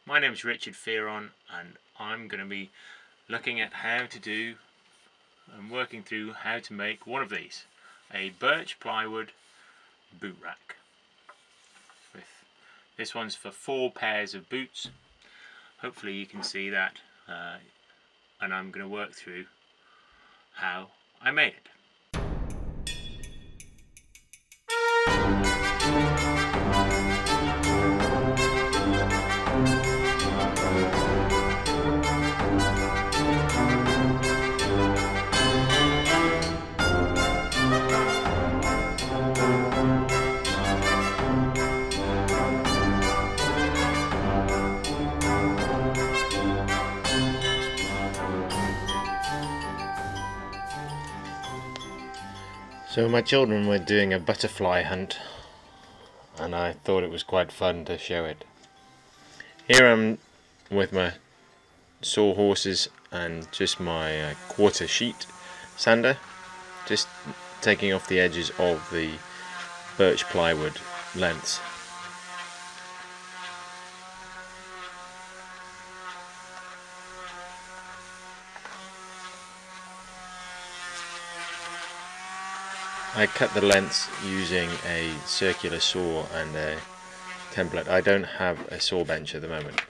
My name is Richard Fearon, and I'm going to be looking at how to do and working through how to make one of these, a birch plywood boot rack. This one's for 4 pairs of boots. Hopefully you can see that, and I'm going to work through how I made it. So my children were doing a butterfly hunt, and I thought it was quite fun to show it. Here I'm with my sawhorses and just my quarter sheet sander, just taking off the edges of the birch plywood lengths. I cut the lengths using a circular saw and a template. I don't have a saw bench at the moment.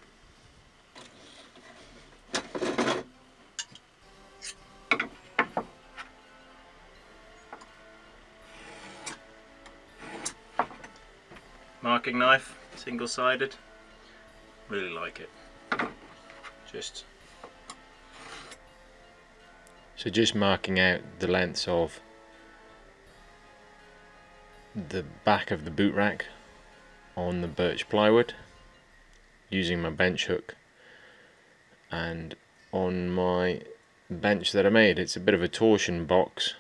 Marking knife, single-sided. Really like it. Just marking out the lengths of the back of the boot rack on the birch plywood using my bench hook, and on my bench that I made, it's a bit of a torsion box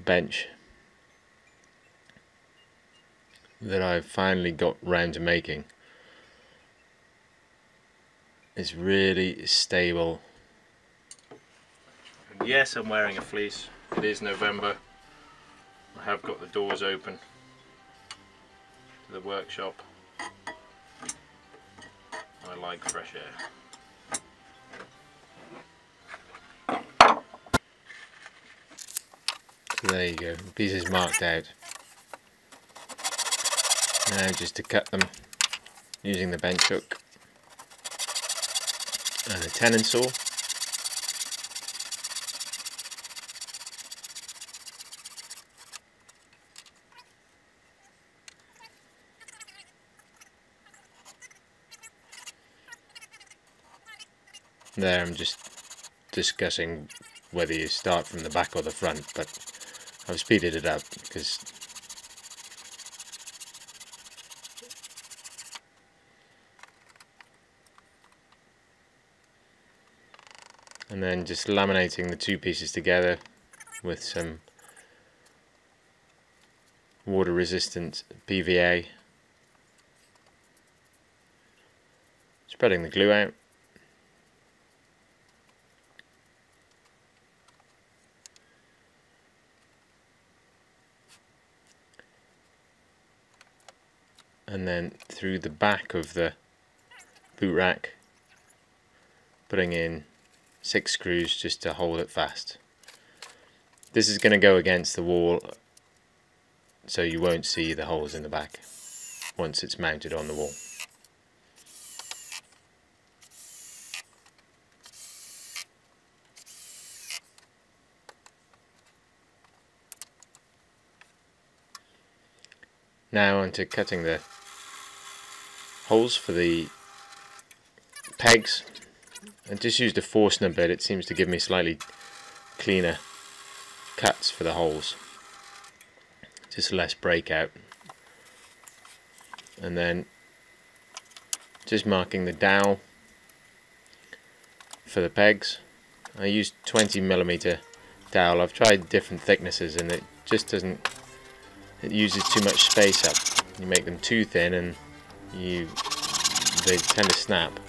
bench that I've finally got round to making. It's really stable. And yes, I'm wearing a fleece. It is November. I have got the doors open to the workshop. I like fresh air. So there you go, the pieces marked out. Now just to cut them using the bench hook and a tenon saw. There I'm just discussing whether you start from the back or the front, but I've speeded it up because and then just laminating the 2 pieces together with some water resistant PVA, spreading the glue out. And then through the back of the boot rack, putting in 6 screws just to hold it fast. This is going to go against the wall, so you won't see the holes in the back once it's mounted on the wall. Now onto cutting the holes for the pegs. I just used a Forstner bit. It seems to give me slightly cleaner cuts for the holes, just less breakout. And then just marking the dowel for the pegs. I used 20mm dowel. I've tried different thicknesses and it just doesn't, it uses too much space up. You make them too thin and they tend to snap.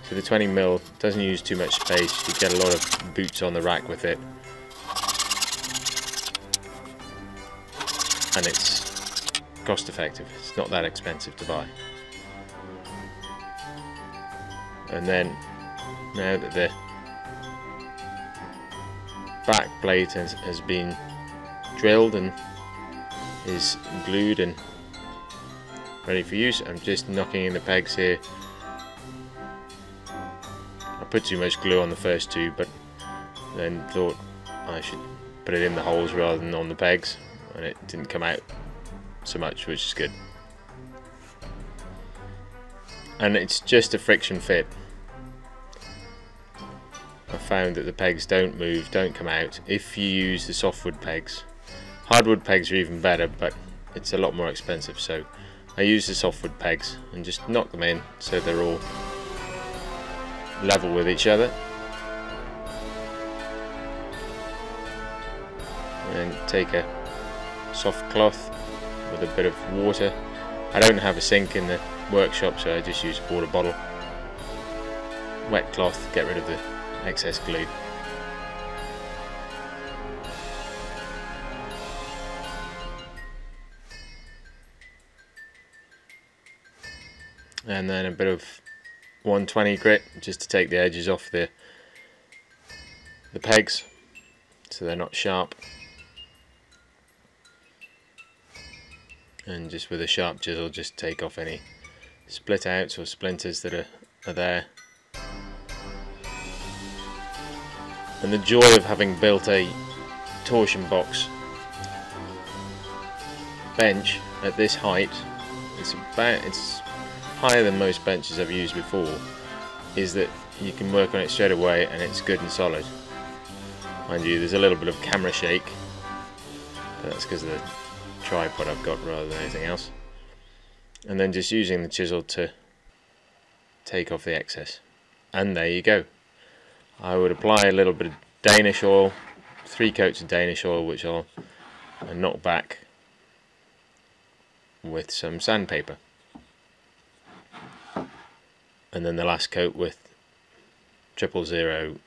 So the 20mm doesn't use too much space. You get a lot of boots on the rack with it, and it's cost effective. It's not that expensive to buy. And then now that the back plate has been drilled and is glued and ready for use, I'm just knocking in the pegs here. I put too much glue on the first two, but then thought I should put it in the holes rather than on the pegs, and it didn't come out so much, which is good. And it's just a friction fit. I found that the pegs don't move, don't come out if you use the softwood pegs. Hardwood pegs are even better, but it's a lot more expensive, so I use the softwood pegs and just knock them in so they're all level with each other. And then take a soft cloth with a bit of water. I don't have a sink in the workshop, so I just use a water bottle. Wet cloth, get rid of the excess glue. And then a bit of 120 grit just to take the edges off the pegs so they're not sharp. And just with a sharp chisel just take off any split outs or splinters that are there. And the joy of having built a torsion box bench at this height, it's higher than most benches I've used before, is that you can work on it straight away and it's good and solid. Mind you, there's a little bit of camera shake, but that's because of the tripod I've got rather than anything else. And then just using the chisel to take off the excess. And there you go. I would apply a little bit of Danish oil, 3 coats of Danish oil, which I'll knock back with some sandpaper. And then the last coat with 000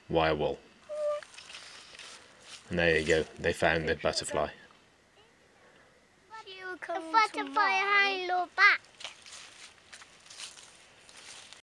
wire wool. And there you go, they found the butterfly. The butterfly has no back.